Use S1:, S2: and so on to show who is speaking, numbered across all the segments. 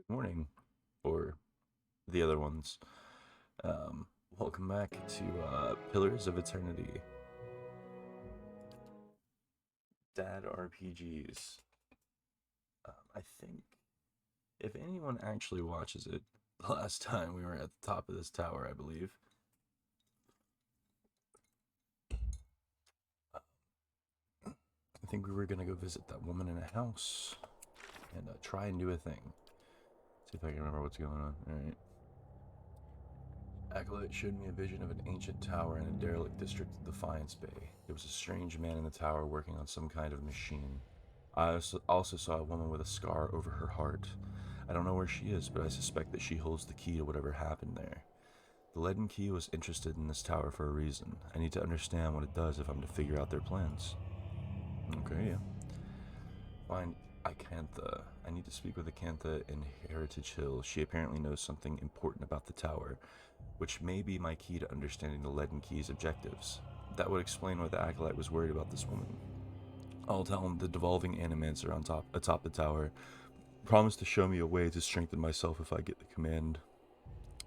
S1: Morning, or the other ones. Um, Welcome back to Pillars of Eternity, Dad RPGs. I think if anyone actually watches it, the last time we were at the top of this tower, I believe. I think we were gonna go visit that woman in a house and try and do a thing. See if I can remember what's going on. All right. Acolyte showed me a vision of an ancient tower in a derelict district of Defiance Bay. There was a strange man in the tower working on some kind of machine. I also saw a woman with a scar over her heart. I don't know where she is, but I suspect that she holds the key to whatever happened there. The Leaden Key was interested in this tower for a reason. I need to understand what it does if I'm to figure out their plans. Okay, yeah. Find Icantha. I need to speak with Icantha in Heritage Hill. She apparently knows something important about the tower, which may be my key to understanding the Leaden Key's objectives. That would explain why the Acolyte was worried about this woman. I'll tell him the devolving animancer atop the tower promised to show me a way to strengthen myself if I get the command.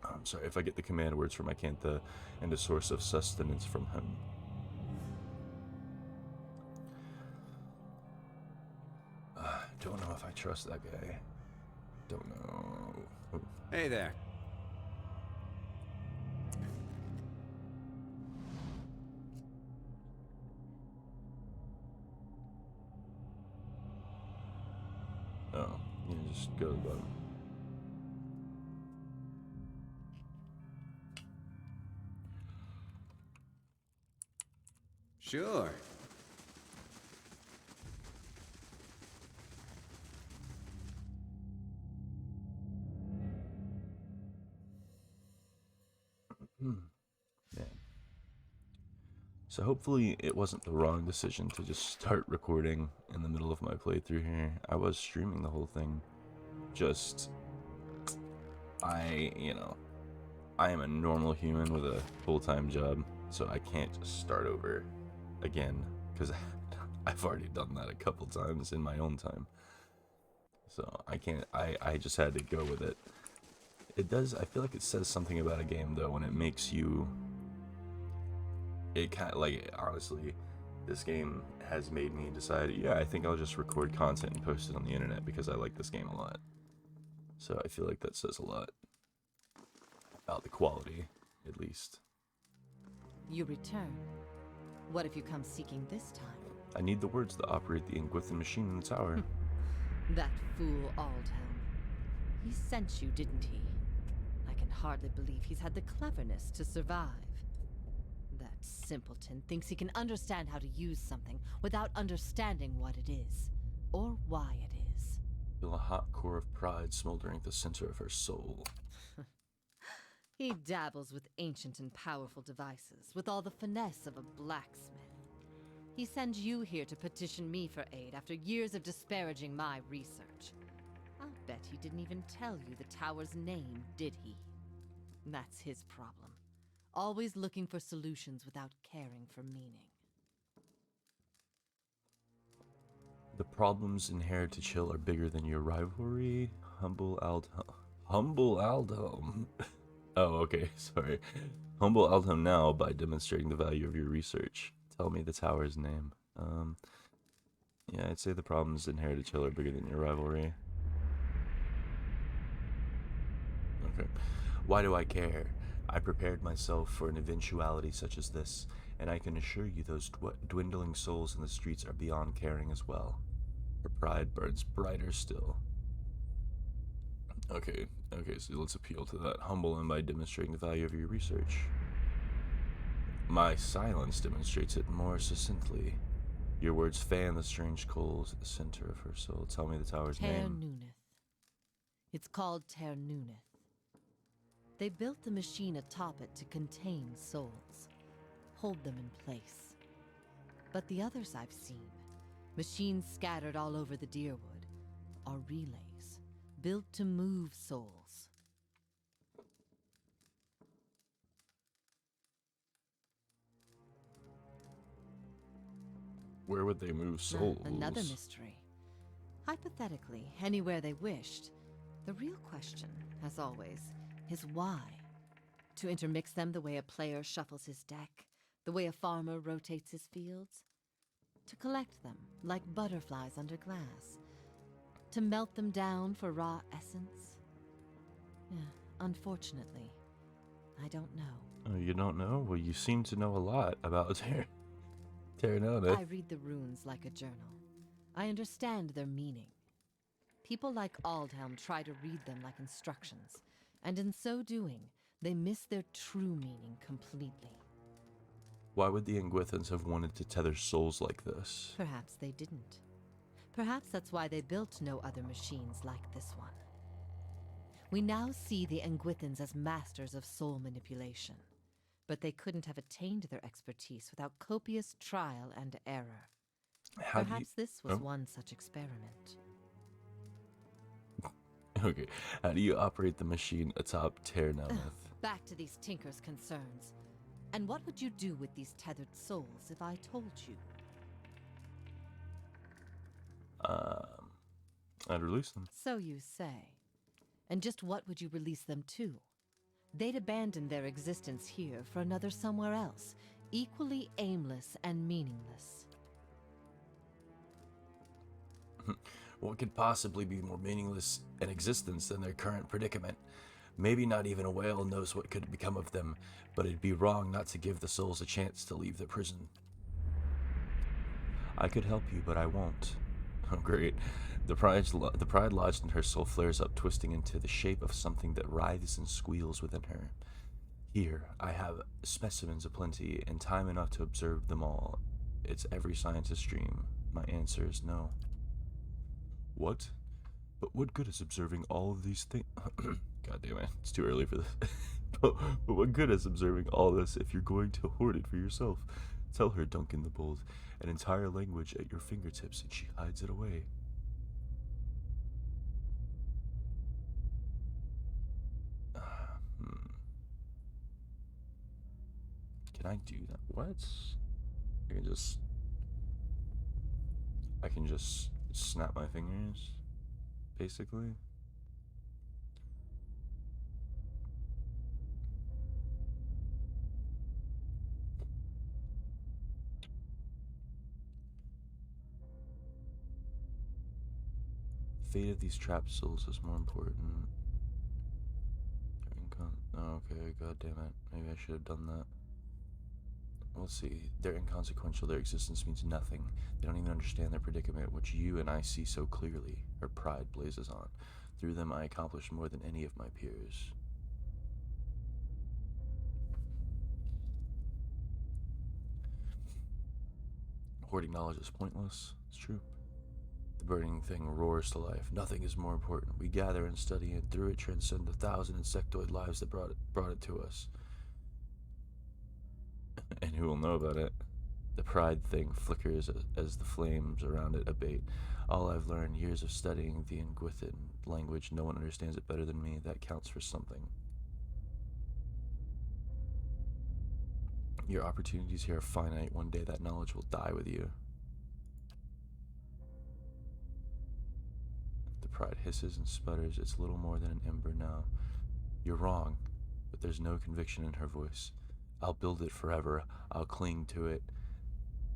S1: I'm sorry, if I get the command words from Icantha and a source of sustenance from him. Don't know if I trust that guy. Don't know. Oh,
S2: Hey there.
S1: oh, you just go to the bottom.
S2: Sure.
S1: Yeah. So hopefully it wasn't the wrong decision to just start recording in the middle of my playthrough here. I was streaming the whole thing. Just I am a normal human with a full-time job, so I can't just start over again because I've already done that a couple times in my own time. So I can't. I just had to go with it. It does. I feel like it says something about a game though when it makes you. It kind of like honestly, this game has made me decide. Yeah, I think I'll just record content and post it on the internet because I like this game a lot. So I feel like that says a lot about the quality, at least.
S3: You return. What if you come seeking this time?
S1: I need the words that operate the Ingwithan machine in the tower.
S3: That fool Aldhelm. He sent you, didn't he? I can hardly believe he's had the cleverness to survive. That simpleton thinks he can understand how to use something without understanding what it is, or why it is.
S1: Feel a hot core of pride smoldering at the center of her soul.
S3: He dabbles with ancient and powerful devices, with all the finesse of a blacksmith. He sends you here to petition me for aid after years of disparaging my research. I'll bet he didn't even tell you the tower's name, did he? That's his problem. Always looking for solutions without caring for meaning.
S1: The problems in Heritage Hill are bigger than your rivalry. Humble Aldhelm. Oh, okay, sorry. Humble Aldhelm now by demonstrating the value of your research. Tell me the tower's name. Yeah, I'd say the problems in Heritage Hill are bigger than your rivalry. Okay. Why do I care? I prepared myself for an eventuality such as this, and I can assure you those dwindling souls in the streets are beyond caring as well. Her pride burns brighter still. Okay, so let's appeal to that. Humble him by demonstrating the value of your research. My silence demonstrates it more succinctly. Your words fan the strange coals at the center of her soul. Tell me the tower's name.
S3: Ternuneth. It's called Ternuneth. They built the machine atop it to contain souls, hold them in place. But the others I've seen, machines scattered all over the Dyrwood, are relays, built to move souls.
S1: Where would they move souls?
S3: Another mystery. Hypothetically, anywhere they wished, The real question, as always, is why? To intermix them the way a player shuffles his deck, the way a farmer rotates his fields? To collect them like butterflies under glass? To melt them down for raw essence? Unfortunately, I don't know.
S1: Oh, you don't know? Well, you seem to know a lot about Terra Nova.
S3: I read the runes like a journal. I understand their meaning. People like Aldhelm try to read them like instructions, and in so doing, they miss their true meaning completely.
S1: Why would the Engwithans have wanted to tether souls like this?
S3: Perhaps they didn't. Perhaps that's why they built no other machines like this one. We now see the Engwithans as masters of soul manipulation, but they couldn't have attained their expertise without copious trial and error. Perhaps this was one such experiment.
S1: Okay, how do you operate the machine atop Terra Nova?
S3: Back to these Tinker's concerns. And what would you do with these tethered souls if I told you?
S1: I'd release them.
S3: So you say. And just what would you release them to? They'd abandon their existence here for another somewhere else, equally aimless and meaningless.
S1: What could possibly be more meaningless in existence than their current predicament? Maybe not even a whale knows what could become of them, but it'd be wrong not to give the souls a chance to leave the prison. I could help you, but I won't. Oh, great. The pride lodged in her soul flares up, twisting into the shape of something that writhes and squeals within her. Here, I have specimens aplenty, and time enough to observe them all. It's every scientist's dream. My answer is no. What? But what good is observing all of these things? God damn it, it's too early for this. but what good is observing all this if you're going to hoard it for yourself? Tell her, Duncan the Bold, an entire language at your fingertips, and she hides it away. Can I do that? What? I can just snap my fingers, basically. Fate of these trapped souls is more important. Oh, okay, god damn it. Maybe I should have done that. Let's see. They're inconsequential. Their existence means nothing. They don't even understand their predicament, which you and I see so clearly. Her pride blazes on. Through them, I accomplished more than any of my peers. Hoarding knowledge is pointless. It's true. The burning thing roars to life. Nothing is more important. We gather and study, and through it transcend the 1,000 insectoid lives that brought it to us. And who will know about it? The pride thing flickers as the flames around it abate. All I've learned, years of studying the Engwithan language, no one understands it better than me. That counts for something. Your opportunities here are finite. One day that knowledge will die with you. The pride hisses and sputters. It's little more than an ember now. You're wrong, but there's no conviction in her voice. I'll build it forever. I'll cling to it.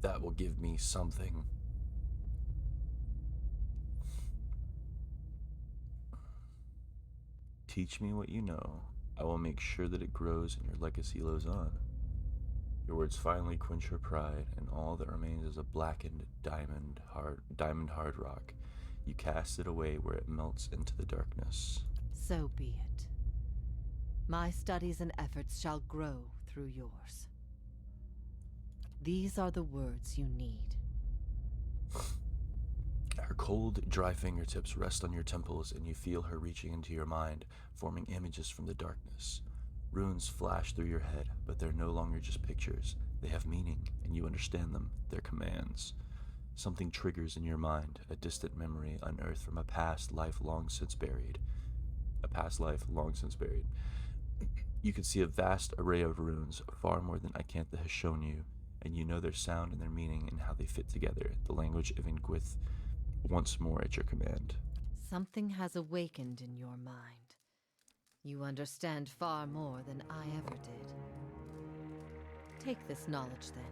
S1: That will give me something. Teach me what you know. I will make sure that it grows and your legacy lives on. Your words finally quench her pride, and all that remains is a blackened diamond hard rock. You cast it away where it melts into the darkness.
S3: So be it. My studies and efforts shall grow through yours. These are the words you need.
S1: Her cold, dry fingertips rest on your temples, and you feel her reaching into your mind, forming images from the darkness. Runes flash through your head, but they're no longer just pictures. They have meaning, and you understand them. They're commands. Something triggers in your mind, a distant memory unearthed from a past life long since buried. You can see a vast array of runes, far more than Icantha has shown you, and you know their sound and their meaning and how they fit together. The language of Engwith, once more at your command.
S3: something has awakened in your mind. You understand far more than I ever did. Take this knowledge, then,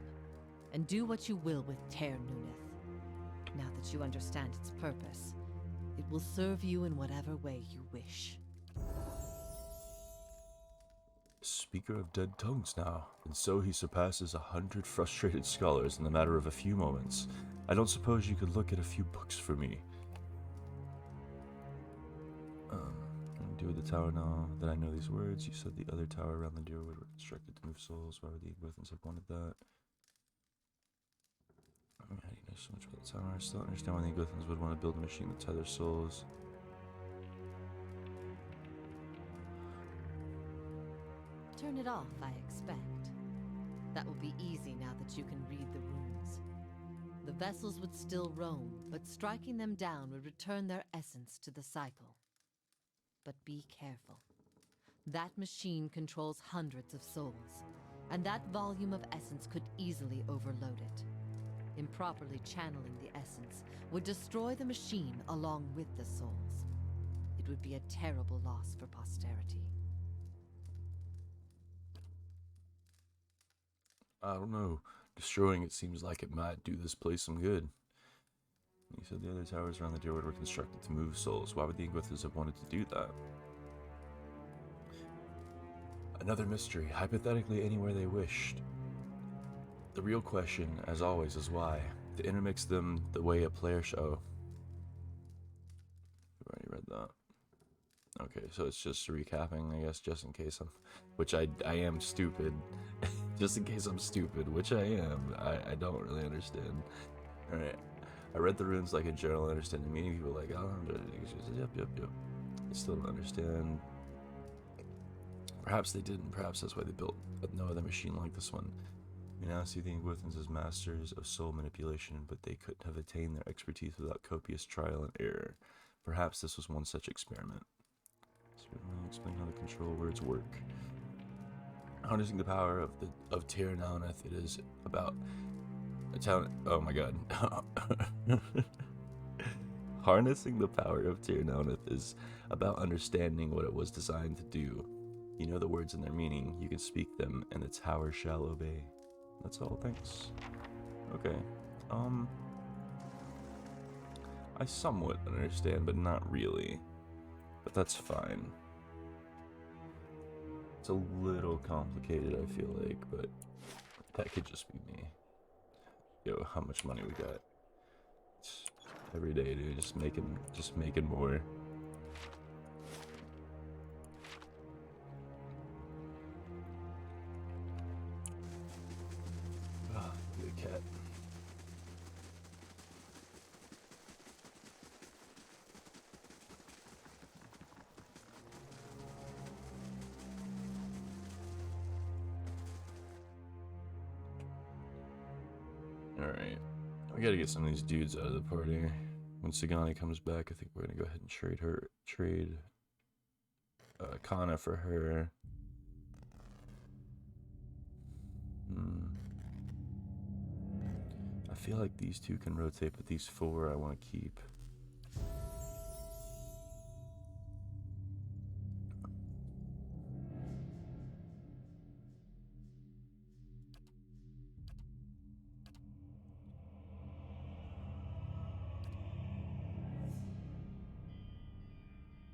S3: and do what you will with Ter Nuneth. Now that you understand its purpose, it will serve you in whatever way you wish.
S1: Speaker of dead tongues now, and so he surpasses 100 frustrated scholars in the matter of a few moments. I don't suppose you could look at a few books for me. Do with the tower now that I know these words. You said the other tower around the Deerwood were constructed to move souls. Why would the Igbothans have wanted that? How do you know so much about the tower? I still don't understand why the Igbothans would want to build a machine to tether souls.
S3: Turn it off, I expect. That will be easy now that you can read the runes. The vessels would still roam, but striking them down would return their essence to the cycle. But be careful. That machine controls hundreds of souls, and that volume of essence could easily overload it. Improperly channeling the essence would destroy the machine along with the souls. It would be a terrible loss for posterity.
S1: I don't know. Destroying it seems like it might do this place some good. You said the other towers around the Deerwood were constructed to move souls. Why would the Igbothans have wanted to do that? Another mystery. Hypothetically, anywhere they wished. The real question, as always, is why. To intermix them the way a player show. I've already read that. Okay, so it's just recapping, I guess, just in case I'm... Which I am stupid. Just in case I'm stupid, which I am. I don't really understand. Alright. I read the runes like a general understanding meaning. People are like, oh, yep. I still don't understand. Perhaps they didn't. Perhaps that's why they built no other machine like this one. We now see the Igbothans as masters of soul manipulation, but they couldn't have attained their expertise without copious trial and error. Perhaps this was one such experiment. Certainly explain how the control words work. Harnessing the power of Tir Nauneth, it is about a town. Oh my god. Harnessing the power of Tir Nauneth is about understanding what it was designed to do. You know the words and their meaning, you can speak them, and the tower shall obey. That's all, thanks. Okay. I somewhat understand, but not really. But that's fine. It's a little complicated, I feel like, but that could just be me. Yo, how much money we got? It's every day, dude, just making more. Ah, good cat. Alright. We gotta get some of these dudes out of the party. When Sagani comes back, I think we're gonna go ahead and trade Kana for her. I feel like these two can rotate, but these four I want to keep.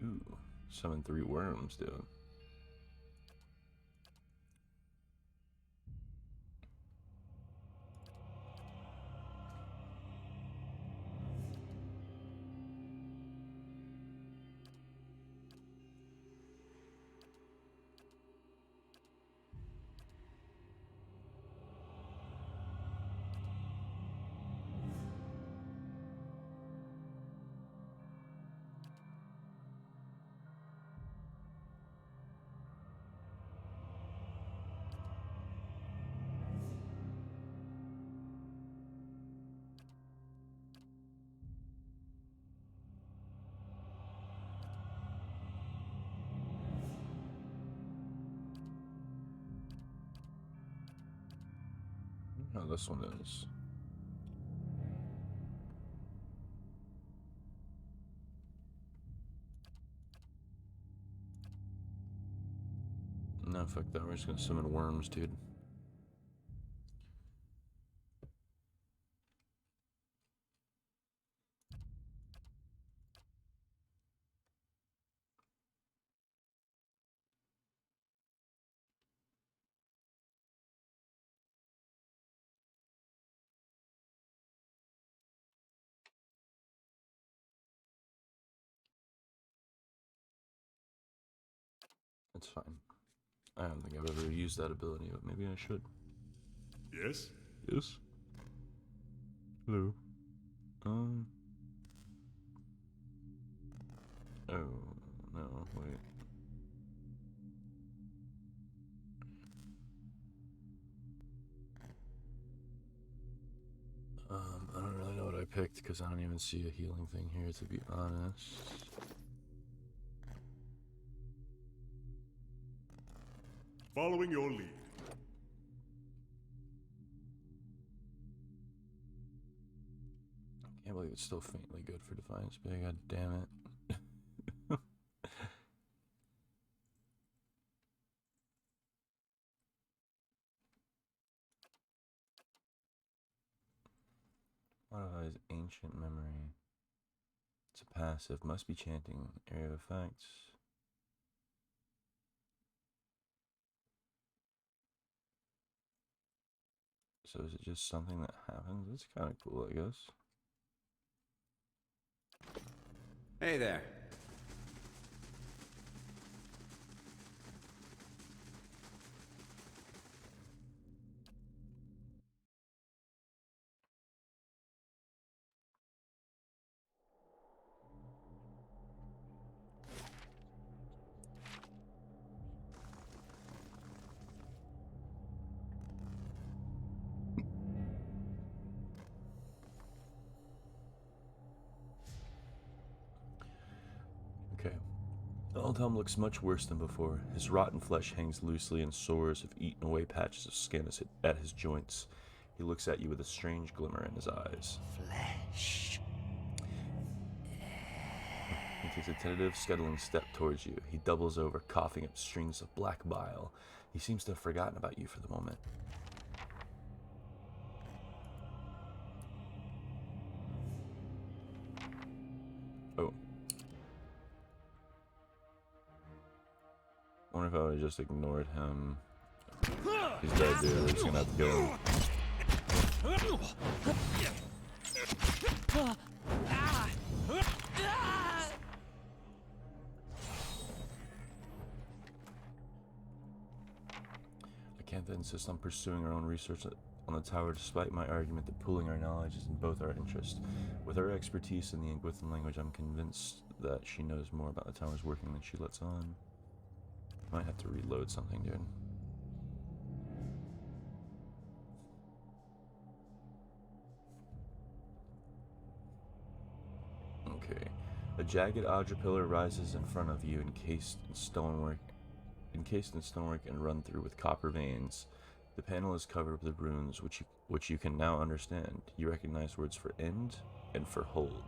S1: Ooh, summon 3 worms, dude. Oh, this one is. No, fuck that. We're just gonna summon worms, dude. It's fine. I don't think I've ever used that ability, but maybe I should.
S2: Yes?
S1: Yes? Hello? Oh, no, wait. I don't really know what I picked because I don't even see a healing thing here, to be honest.
S2: Following your lead.
S1: Can't believe it's still faintly good for Defiance Bay, god damn it. Modifies ancient memory. It's a passive. Must be chanting. Area of effects. So is it just something that happens? That's kind of cool, I guess.
S4: Hey there.
S1: Okay. Aldhelm looks much worse than before. His rotten flesh hangs loosely and sores have eaten away patches of skin at his joints. He looks at you with a strange glimmer in his eyes.
S4: Flesh.
S1: He takes a tentative, scuttling step towards you. He doubles over, coughing up strings of black bile. He seems to have forgotten about you for the moment. Oh. I wonder if I would have just ignored him. He's dead, dude. We're just gonna have to kill him. Acantha insists on pursuing her own research on the tower despite my argument that pooling our knowledge is in both our interest. With her expertise in the Ingwithan language, I'm convinced that she knows more about the tower's working than she lets on. Might have to reload something, dude. Okay. A jagged Audra pillar rises in front of you, encased in stonework and run through with copper veins. The panel is covered with runes, which you can now understand. You recognize words for end and for hold.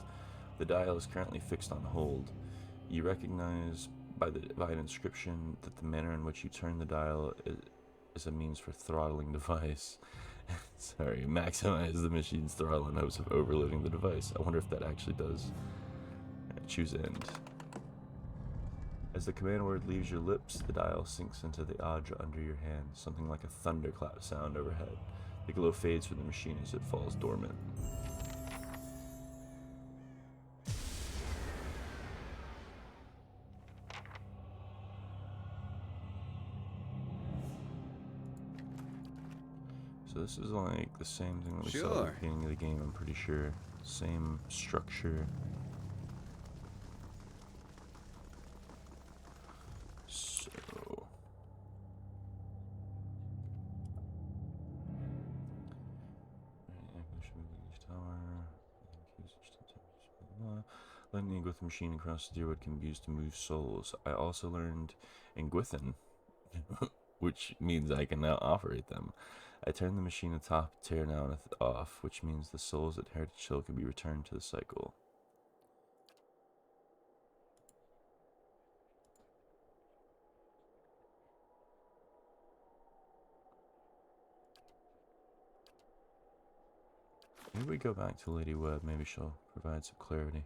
S1: The dial is currently fixed on hold. You recognize by the divine inscription that the manner in which you turn the dial is a means for throttling device. Sorry, maximize the machine's throttle in hopes of overloading the device. I wonder if that actually does. Choose end. As the command word leaves your lips, the dial sinks into the Audra under your hand, something like a thunderclap sound overhead. The glow fades from the machine as it falls dormant. So this is like the same thing that we saw at the beginning of the game, I'm pretty sure. Same structure. So... Letting the Ingwithan machine across the Deerwood can be used to move souls. I also learned Ingwithan, which means I can now operate them. I turn the machine atop Tear now off, which means the souls at Heritage Hill can be returned to the cycle. Maybe we go back to Lady Webb. Maybe she'll provide some clarity.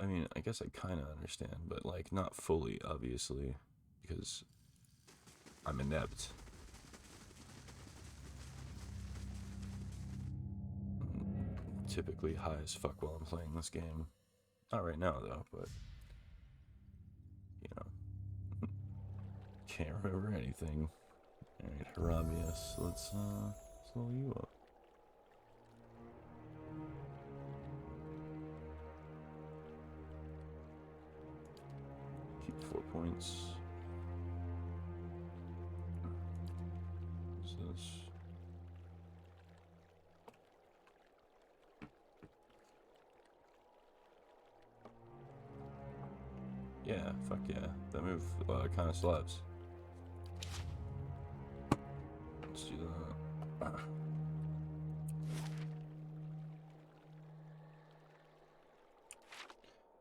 S1: I mean, I guess I kind of understand, but like not fully, obviously, because I'm inept. Typically high as fuck while I'm playing this game. Not right now though, but you know, can't remember anything. All right, Harabius, let's slow you up. Keep 4 points. What's this? Yeah, fuck yeah. That move kind of slaps. Let's do that.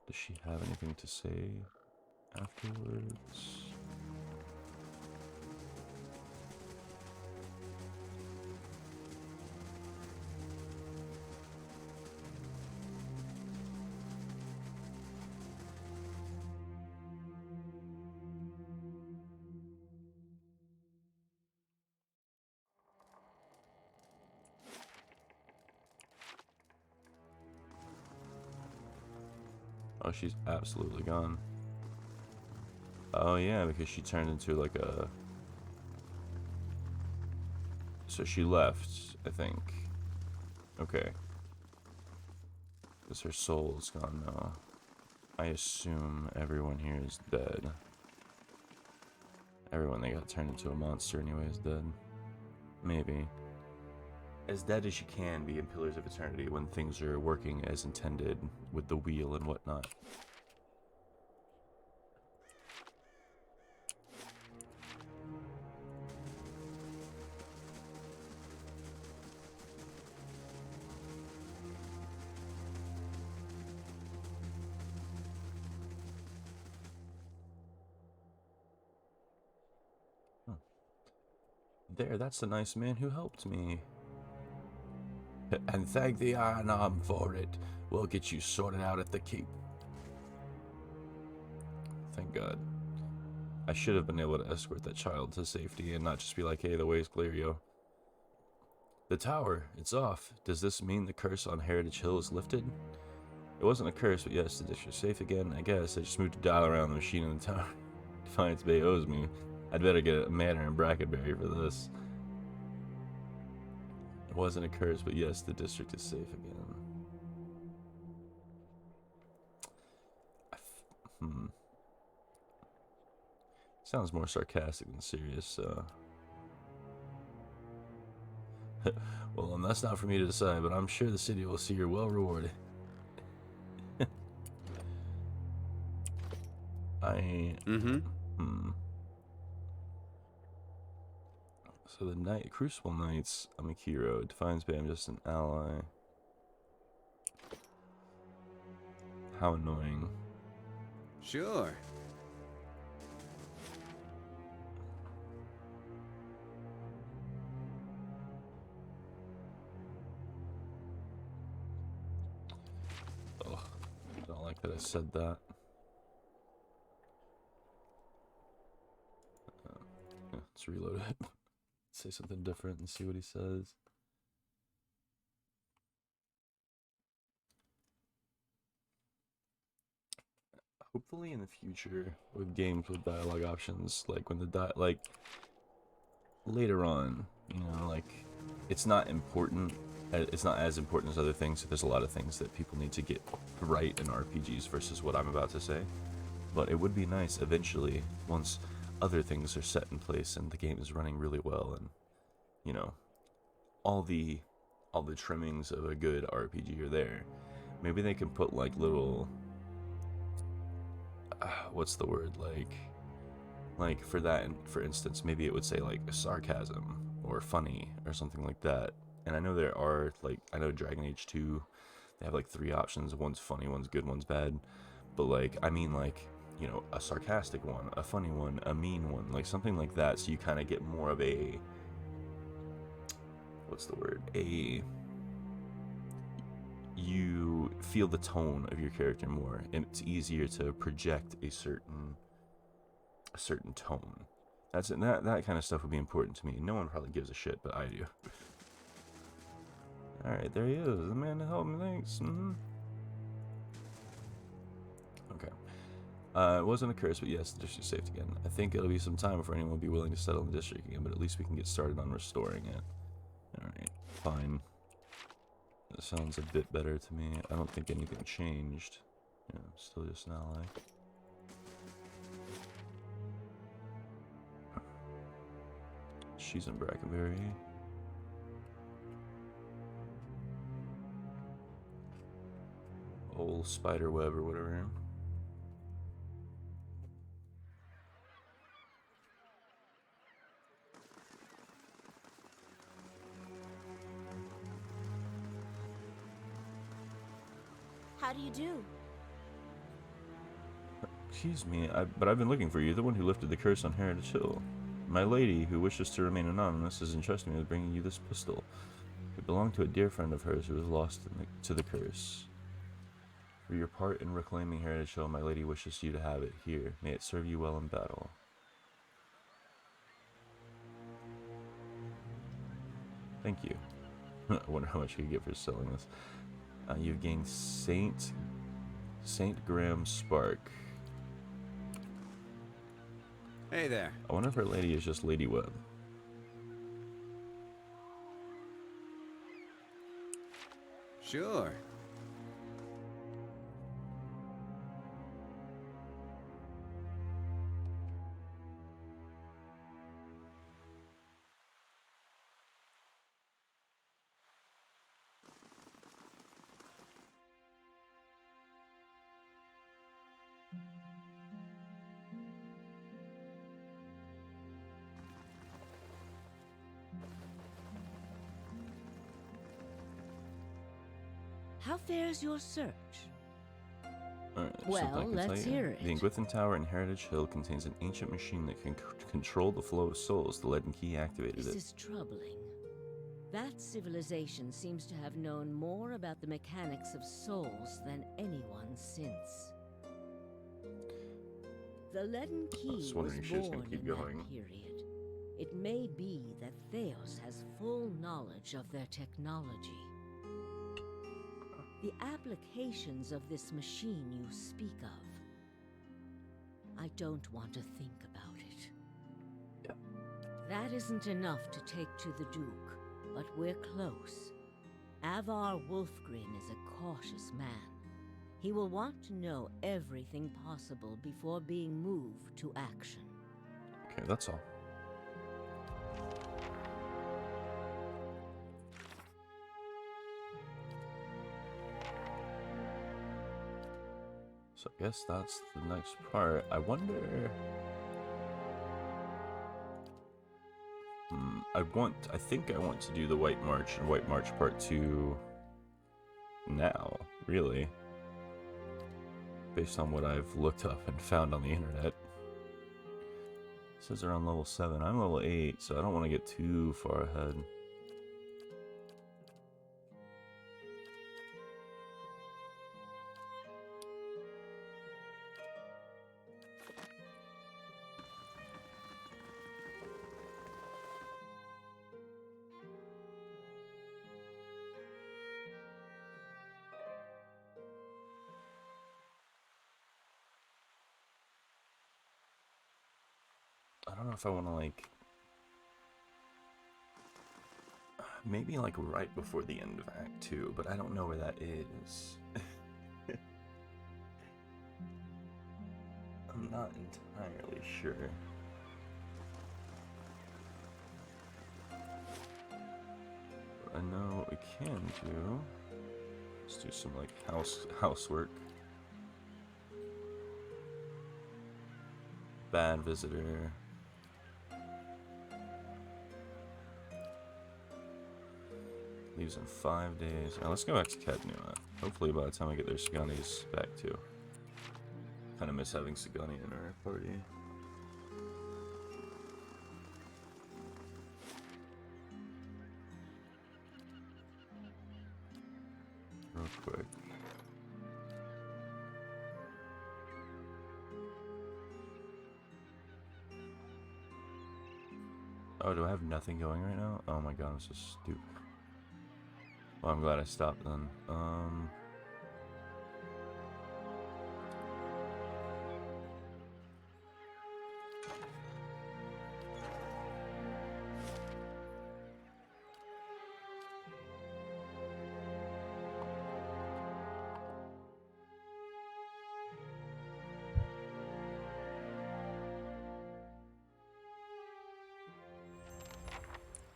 S1: Does she have anything to say afterwards? Oh, she's absolutely gone. Oh yeah, because she turned into like a... So she left, I think. Okay. Because her soul is gone now. I assume everyone here is dead. Everyone that got turned into a monster anyway is dead. Maybe. As dead as you can be in Pillars of Eternity when things are working as intended with the wheel and whatnot. There, that's the nice man who helped me. And thank the Iron Arm for it. We'll get you sorted out at the keep. Thank God. I should have been able to escort that child to safety and not just be like, hey, the way's clear, yo. The tower, it's off. Does this mean the curse on Heritage Hill is lifted? It wasn't a curse, but yes, the district's safe again. I guess I just moved to dial around the machine in the tower. Defiance Bay owes me. I'd better get a manor in Brackenbury for this. It wasn't a curse, but yes, the district is safe again. Sounds more sarcastic than serious, well, and that's not for me to decide, but I'm sure the city will see you're well rewarded. So the Knight, Crucible Knights, I'm a hero. Defiance Bay, I'm just an ally. How annoying.
S4: Sure.
S1: Ugh, I don't like that I said that. Let's reload it. Say something different and see what he says. Hopefully in the future with games with dialogue options, like when the like later on, you know, like it's not important. It's not as important as other things. There's a lot of things that people need to get right in RPGs versus what I'm about to say. But it would be nice eventually once other things are set in place and the game is running really well, and you know, all the trimmings of a good RPG are there. Maybe they can put like little what's the word, like for that, for instance, maybe it would say like sarcasm or funny or something like that. And I know there are, like, I know Dragon Age 2, they have like 3 options. One's funny, one's good, one's bad. But like, I mean, like you know, a sarcastic one, a funny one, a mean one, like something like that, so you kind of get more of a, what's the word, you feel the tone of your character more, and it's easier to project a certain tone. That's it. That kind of stuff would be important to me. No one probably gives a shit, but I do. All right, there he is, the man to help me. Thanks. Okay. It wasn't a curse, but yes, the district's safe again. I think it'll be some time before anyone will be willing to settle in the district again, but at least we can get started on restoring it. Alright, fine. That sounds a bit better to me. I don't think anything changed. Yeah, still just an ally. She's in Brackenberry. Old Spiderweb or whatever.
S5: How do you do?
S1: Excuse me, but I've been looking for you, the one who lifted the curse on Heritage Hill. My lady, who wishes to remain anonymous, has entrusted me with bringing you this pistol. It belonged to a dear friend of hers who was lost to the curse. For your part in reclaiming Heritage Hill, my lady wishes you to have it here. May it serve you well in battle. Thank you. I wonder how much you could get for selling this. You've gained Saint Graham Spark.
S4: Hey there.
S1: I wonder if her lady is just Lady Webb.
S4: Sure.
S5: How fares your search?
S1: Alright,
S5: Well,
S1: something I can
S5: let's
S1: tell you.
S5: hear it.
S1: The Ingwithan Tower in Heritage Hill contains an ancient machine that can control the flow of souls. The leaden key activated
S5: This
S1: it.
S5: is troubling. That civilization seems to have known more about the mechanics of souls than anyone since. The leaden key was
S1: wondering if she was
S5: born
S1: gonna keep
S5: in
S1: going.
S5: that period. It may be that Theos has full knowledge of their technology. The applications of this machine you speak of, I don't want to think about it.
S1: Yeah.
S5: That isn't enough to take to the Duke, but we're close. Avar Wolfgren is a cautious man. He will want to know everything possible before being moved to action.
S1: Okay, that's all. So I guess that's the next part. I wonder... I think I want to do the White March and White March Part 2 now, really. Based on what I've looked up and found on the internet. It says they're on level 7. I'm level 8, so I don't want to get too far ahead. I don't know if I want to, like... Maybe, like, right before the end of Act 2, but I don't know where that is. I'm not entirely sure. But I know what we can do. Let's do some, like, housework. Bad visitor. Leaves in 5 days. Now let's go back to Cadnua. Hopefully by the time I get there, Sagane's back too. Kind of miss having Sagani in our party. Real quick. Oh, do I have nothing going right now? Oh my god, I'm so stupid. Well, I'm glad I stopped then.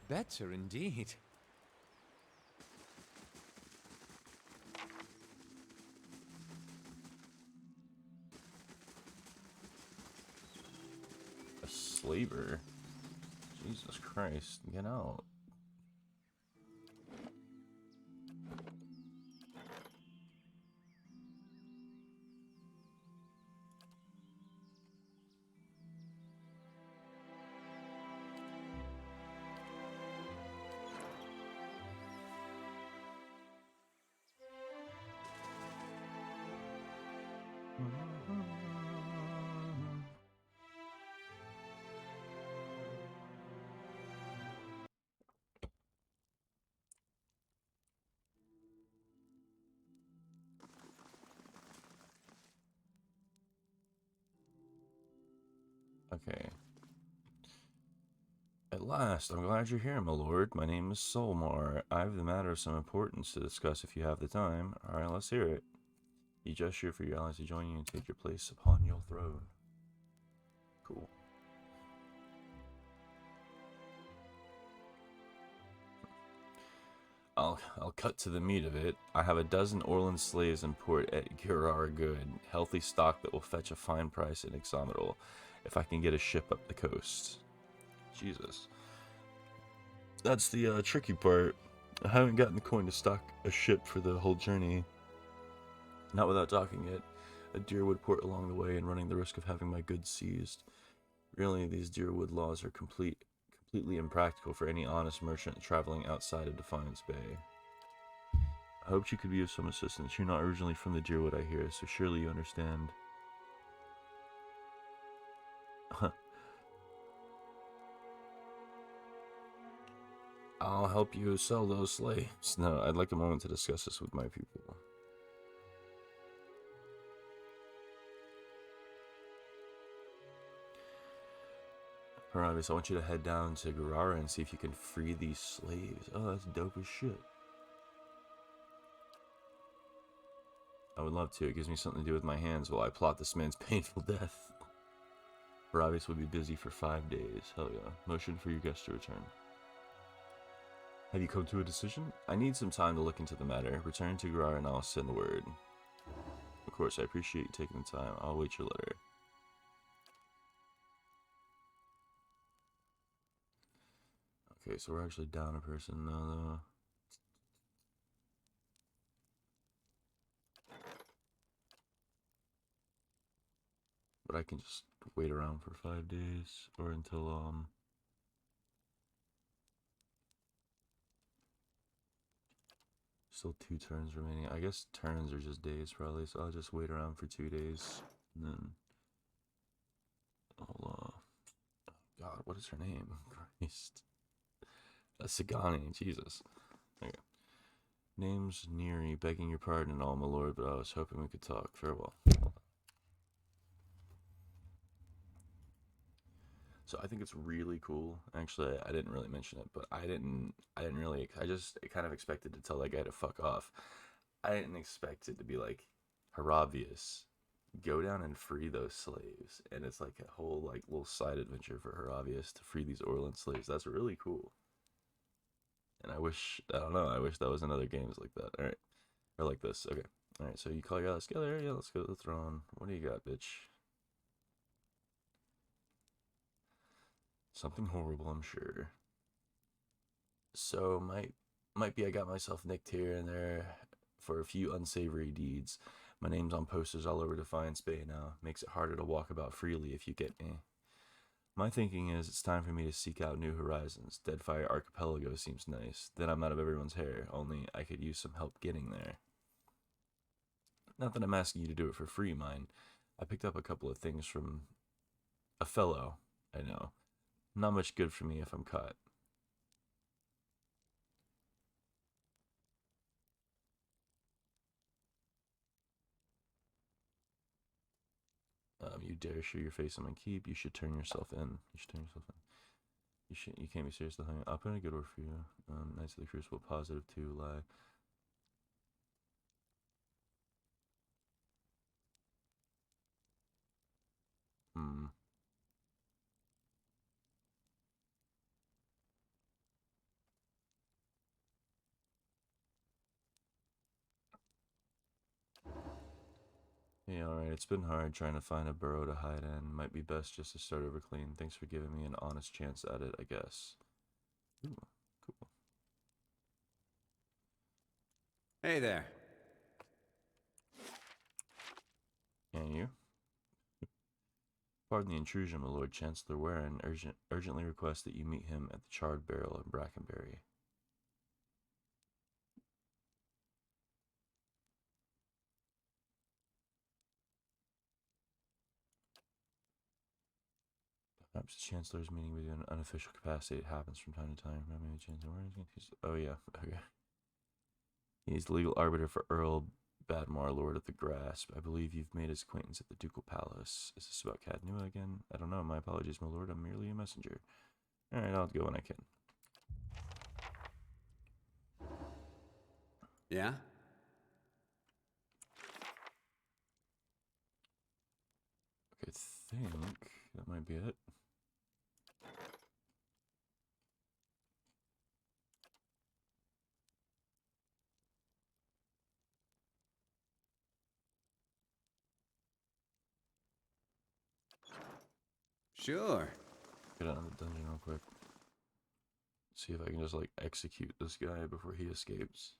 S6: Better indeed.
S1: A slaver? Jesus Christ, get out. Okay. At last, I'm glad you're here, my lord. My name is Solmar. I have the matter of some importance to discuss if you have the time. Alright, let's hear it. You gesture for your allies to join you and take your place upon your throne. Cool. I'll cut to the meat of it. I have a dozen Orlan slaves in port at Girar Good. Healthy stock that will fetch a fine price in Ixamadol if I can get a ship up the coast. Jesus. That's the tricky part. I haven't gotten the coin to stock a ship for the whole journey. Not without docking it. A Deerwood port along the way and running the risk of having my goods seized. Really, these Deerwood laws are completely impractical for any honest merchant traveling outside of Defiance Bay. I hoped you could be of some assistance. You're not originally from the Deerwood, I hear, so surely you understand. I'll help you sell those slaves. No, I'd like a moment to discuss this with my people. Paravis, I want you to head down to Garara and see if you can free these slaves. Oh, that's dope as shit. I would love to. It gives me something to do with my hands while I plot this man's painful death. Paravis will be busy for 5 days. Hell yeah. Motion for your guest to return. Have you come to a decision? I need some time to look into the matter. Return to Garara and I'll send word. Of course, I appreciate you taking the time. I'll wait your letter. Okay, so we're actually down a person now, though. But I can just wait around for 5 days, or until, still 2 turns remaining. I guess turns are just days, probably, so I'll just wait around for 2 days, and then I'll, God, what is her name? Christ. Sagani, Jesus. Okay. Name's Neri, begging your pardon and all, my lord, but I was hoping we could talk. Farewell. So I think it's really cool. Actually, I didn't really mention it, but I just kind of expected to tell that guy to fuck off. I didn't expect it to be like, Haravius, go down and free those slaves. And it's like a whole like little side adventure for Haravius to free these Orlan slaves. That's really cool. And I wish that was in other games like that. Alright. Or like this. Okay. Alright, so you call your allies together. Yeah, let's go to the throne. What do you got, bitch? Something horrible, I'm sure. So, might be I got myself nicked here and there for a few unsavory deeds. My name's on posters all over Defiance Bay now. Makes it harder to walk about freely if you get me. My thinking is it's time for me to seek out new horizons. Deadfire Archipelago seems nice. Then I'm out of everyone's hair, only I could use some help getting there. Not that I'm asking you to do it for free, mind. I picked up a couple of things from a fellow I know. Not much good for me if I'm caught. You dare show your face on my keep? You should turn yourself in. You should turn yourself in. You can't be serious. I'll put in a good word for you. Knights of the Crucible, positive 2, lie. Hmm. Yeah, alright. It's been hard trying to find a burrow to hide in. Might be best just to start over clean. Thanks for giving me an honest chance at it, I guess. Ooh, cool.
S4: Hey there.
S1: And you? Pardon the intrusion, my Lord Chancellor Warren urgently requests that you meet him at the Charred Barrel in Brackenbury. Perhaps the Chancellor's meeting with you in an unofficial capacity. It happens from time to time. Oh yeah, okay. He's the legal arbiter for Earl Badmar, Lord of the Grasp. I believe you've made his acquaintance at the Ducal Palace. Is this about Cadnua again? I don't know. My apologies, my lord. I'm merely a messenger. Alright, I'll go when I can.
S4: Yeah?
S1: Okay, I think that might be it.
S4: Sure.
S1: Get out of the dungeon real quick. See if I can just, like, execute this guy before he escapes.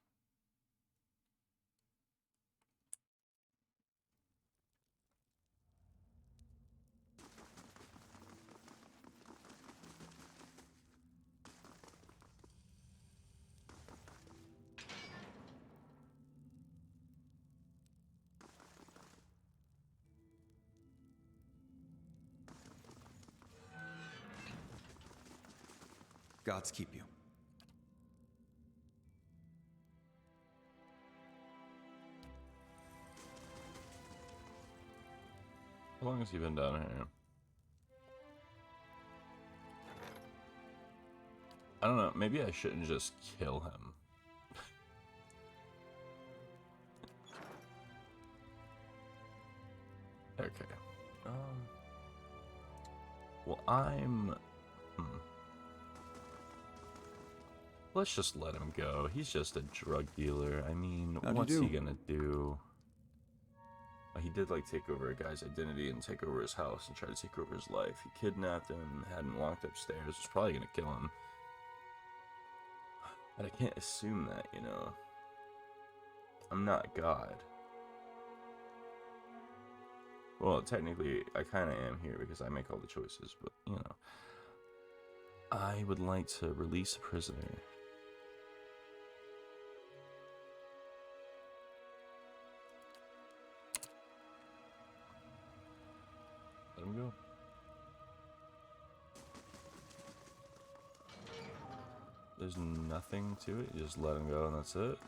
S4: Gods keep you.
S1: How long has he been down here? I don't know. Maybe I shouldn't just kill him. Okay. Well, let's just let him go. He's just a drug dealer. I mean,
S4: How'd you
S1: what's
S4: do?
S1: he gonna do? He did, like, take over a guy's identity and take over his house and try to take over his life. He kidnapped him, had him locked upstairs. Was probably gonna kill him. But I can't assume that, you know. I'm not God. Well, technically, I kind of am here because I make all the choices, but, you know. I would like to release a prisoner. Let him go. There's nothing to it. You just let him go and that's it.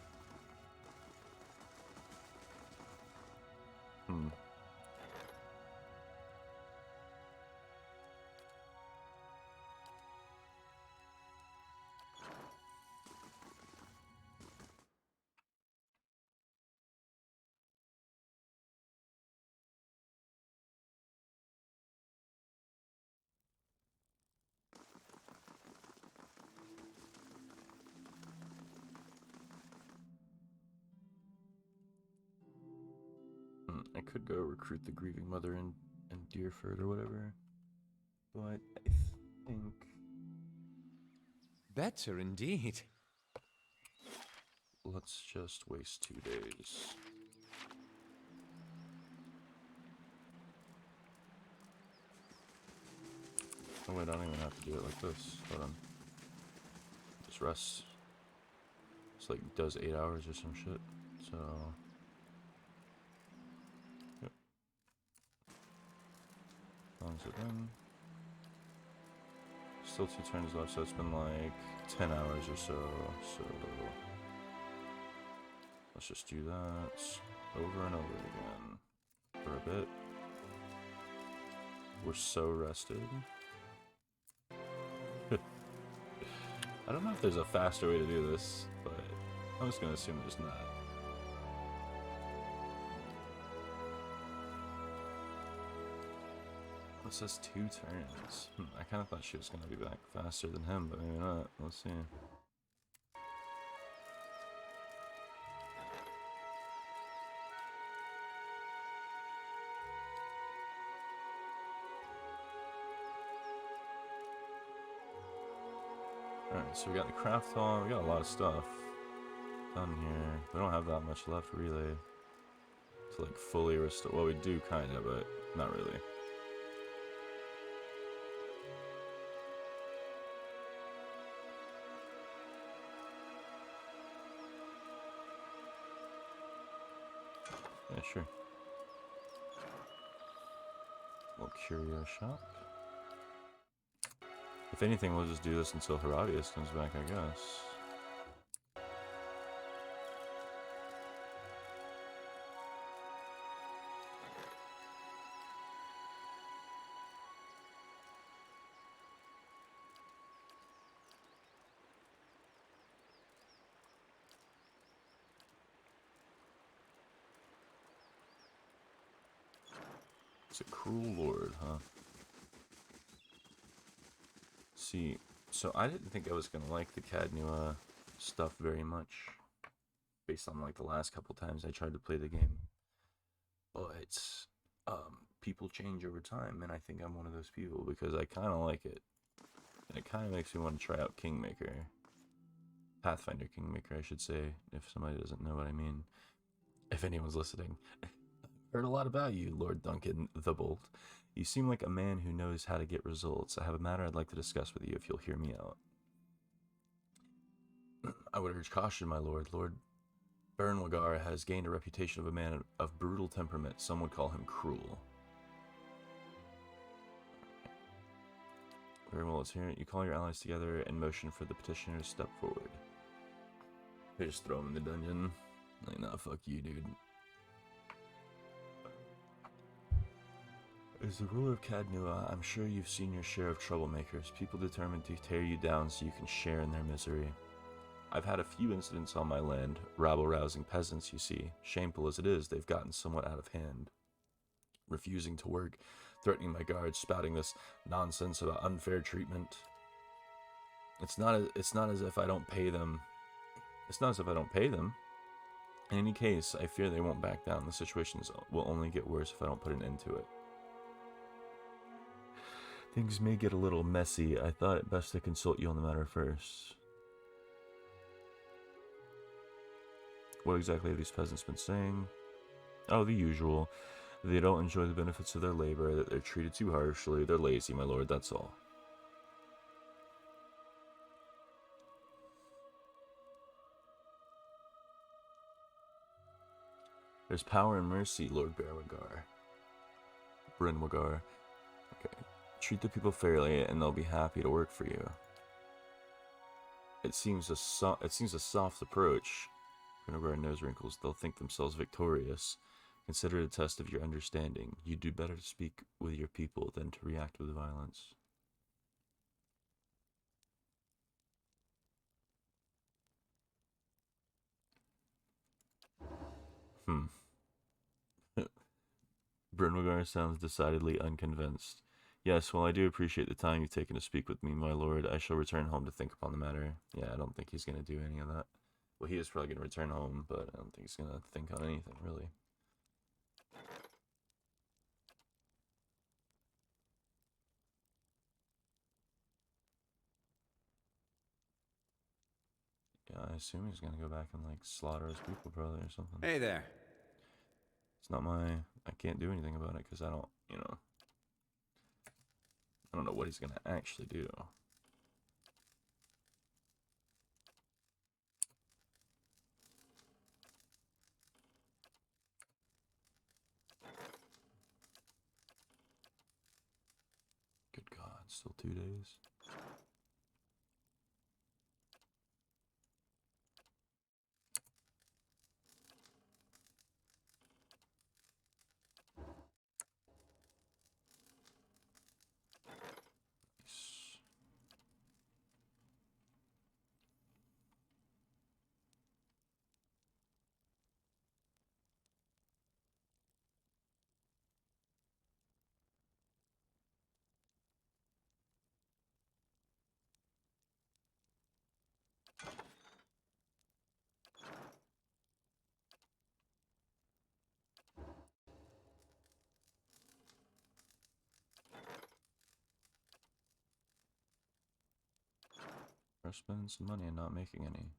S1: I could go recruit the grieving mother in Deerford or whatever. But I think
S6: Better indeed.
S1: let's just waste 2 days. Oh wait, I don't even have to do it like this. Hold on. Just rest. It's like does 8 hours or some shit. So yep. How long has it been? Still 2 turns left, so it's been like 10 hours or so. So let's just do that over and over again for a bit. We're so rested. I don't know if there's a faster way to do this, but I'm just gonna assume there's not. It says 2 turns. I kind of thought she was gonna be back faster than him, but maybe not. Let's see. Alright, so we got the craft hall, we got a lot of stuff done here. We don't have that much left really to like fully restore. Well, we do kinda, but not really. Yeah, sure. Little curio shop. If anything, we'll just do this until Herodias comes back, I guess. It's a cruel lord, huh? See, so I didn't think I was gonna like the Cadnua stuff very much, based on like the last couple times I tried to play the game. But people change over time, and I think I'm one of those people because I kind of like it, and it kind of makes me want to try out Kingmaker, Pathfinder Kingmaker, I should say, if somebody doesn't know what I mean. If anyone's listening. Heard a lot about you, Lord Duncan the Bolt. You seem like a man who knows how to get results. I have a matter I'd like to discuss with you if you'll hear me out. I would urge caution, my lord. Lord Bernwagar has gained a reputation of a man of brutal temperament. Some would call him cruel. Very well, let's hear it. You call your allies together and motion for the petitioner to step forward. They just throw him in the dungeon. Like, nah, fuck you, dude. As the ruler of Cadnua, I'm sure you've seen your share of troublemakers, people determined to tear you down so you can share in their misery. I've had a few incidents on my land, rabble-rousing peasants, you see. Shameful as it is, they've gotten somewhat out of hand. Refusing to work, threatening my guards, spouting this nonsense about unfair treatment. It's not as if I don't pay them. It's not as if I don't pay them. In any case, I fear they won't back down. The situation will only get worse if I don't put an end to it. Things may get a little messy. I thought it best to consult you on the matter first. What exactly have these peasants been saying? Oh, the usual. They don't enjoy the benefits of their labor, that they're treated too harshly, they're lazy, my lord, that's all. There's power and mercy, Lord Brenwagar. Okay. Treat the people fairly, and they'll be happy to work for you. It seems a soft approach. Brenwagar nose wrinkles. They'll think themselves victorious. Consider it a test of your understanding. You do better to speak with your people than to react with violence. Brenwagar sounds decidedly unconvinced. Yes, well, I do appreciate the time you've taken to speak with me, my lord. I shall return home to think upon the matter. Yeah, I don't think he's going to do any of that. Well, he is probably going to return home, but I don't think he's going to think on anything, really. Yeah, I assume he's going to go back and, like, slaughter his people, probably, or something.
S4: Hey there.
S1: It's not my... I can't do anything about it, because I don't, you know... I don't know what he's gonna actually do. Good God, still 2 days. Nice. We're spending some money and not making any.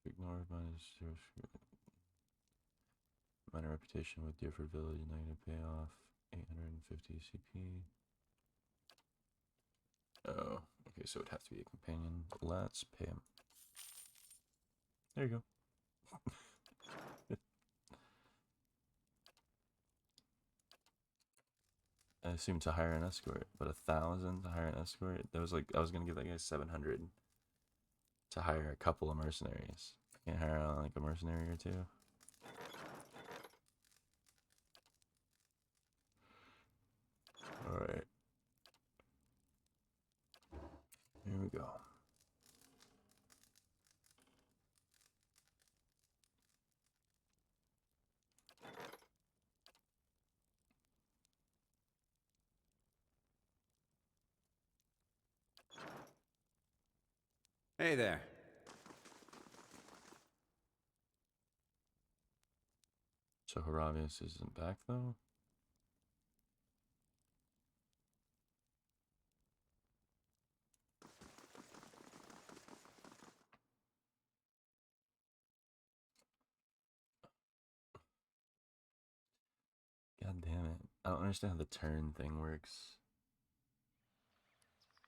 S1: Ignored by his minor reputation with Deerford Village, negative payoff, 850 CP. Oh, okay, so it'd have to be a companion. Let's pay him. There you go. I assumed to hire an escort, but 1,000 to hire an escort? That was like, I was gonna give that guy 700 to hire a couple of mercenaries. Can't hire like a mercenary or two. Alright. Here we go.
S4: Hey there.
S1: So Haravius isn't back though? God damn it. I don't understand how the turn thing works.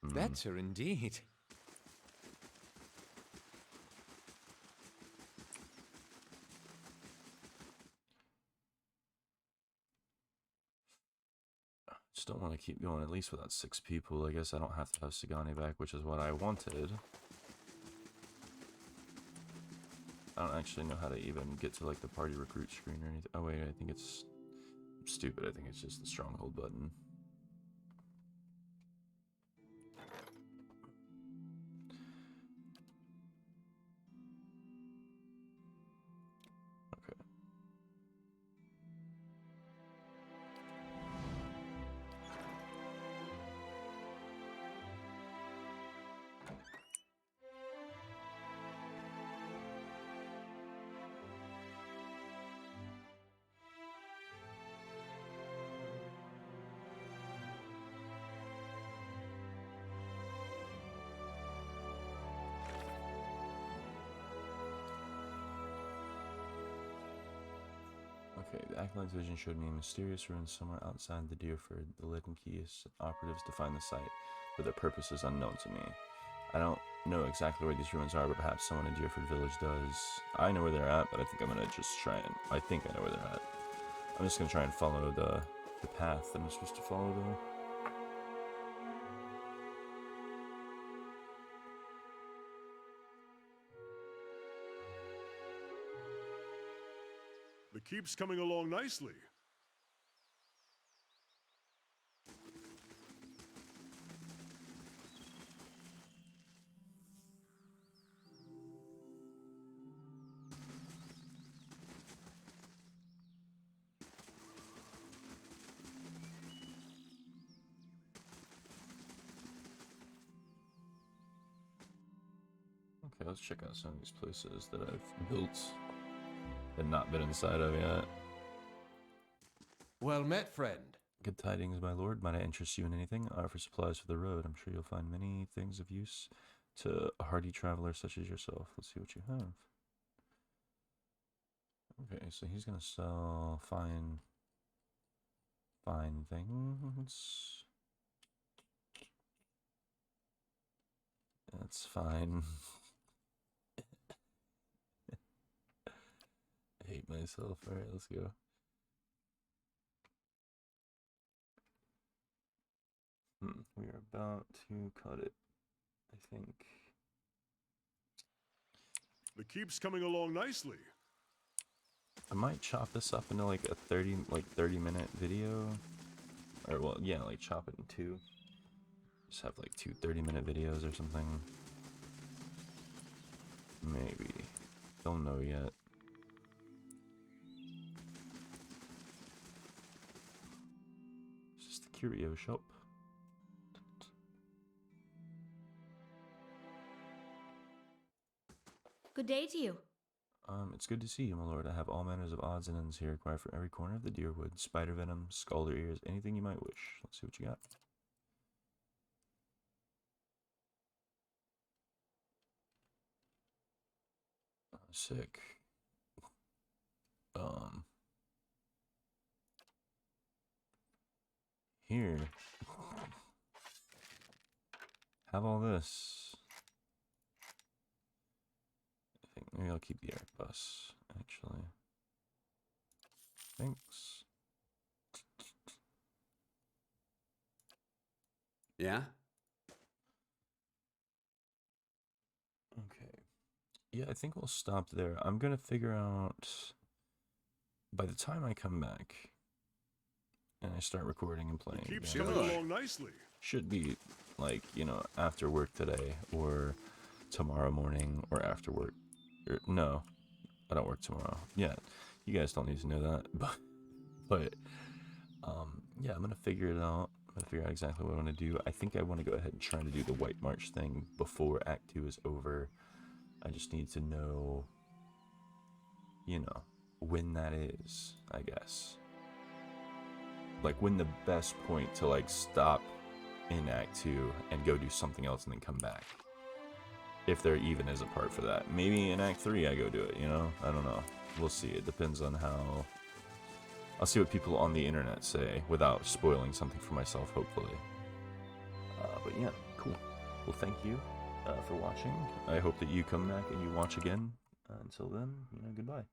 S4: Better indeed.
S1: Just don't want to keep going, at least without 6 people. I guess I don't have to have Sagani back, which is what I wanted. I don't actually know how to even get to like the party recruit screen or anything. Oh wait, I think it's stupid. I think it's just the stronghold button. Okay. Okay, the Acolyte's vision showed me a mysterious ruin somewhere outside the Deerford. The Leaden Keys operatives to find the site, but their purpose is unknown to me. I don't know exactly where these ruins are, but perhaps someone in Deerford Village does. I know where they're at, but I think I'm gonna just try and... I think I know where they're at. I'm just gonna try and follow the path that I'm supposed to follow, though.
S2: The keep's coming along nicely.
S1: Okay, let's check out some of these places that I've built and not been inside of yet.
S6: Well met, friend.
S1: Good tidings, my lord. Might I interest you in anything? I offer supplies for the road. I'm sure you'll find many things of use to a hardy traveler such as yourself. Let's see what you have. Okay, so he's gonna sell fine things. That's fine. I hate myself. Alright, let's go. We are about to cut it, I think.
S2: The keep's coming along nicely.
S1: I might chop this up into like a 30-minute video. Or well, yeah, like chop it in two. Just have like two 30-minute videos or something. Maybe. Don't know yet. It's just the curio shop.
S6: Good day to you.
S1: It's good to see you, my lord. I have all manners of odds and ends here acquired from every corner of the Deerwood. Spider venom, scalder ears, anything you might wish. Let's see what you got. Sick. Here. Have all this. I think maybe I'll keep the air bus, actually. Thanks.
S4: Yeah?
S1: Okay. Yeah, I think we'll stop there. I'm gonna figure out, by the time I come back and I start recording and
S2: The
S1: playing
S2: keep's
S1: again,
S2: coming
S4: Sure.
S2: along nicely.
S1: should be like, you know, after work today or tomorrow morning or after work. Or, no, I don't work tomorrow. Yeah, you guys don't need to know that, but yeah, I'm gonna figure it out. I'm gonna figure out exactly what I want to do. I think I want to go ahead and try to do the White March thing before Act 2 is over. I just need to know, you know, when that is, I guess. Like, when the best point to, like, stop in Act 2 and go do something else and then come back. If there even is a part for that. Maybe in Act 3 I go do it, you know? I don't know. We'll see. It depends on how... I'll see what people on the internet say without spoiling something for myself, hopefully. But yeah, cool. Well, thank you for watching. I hope that you come back and you watch again. Until then, you know, goodbye.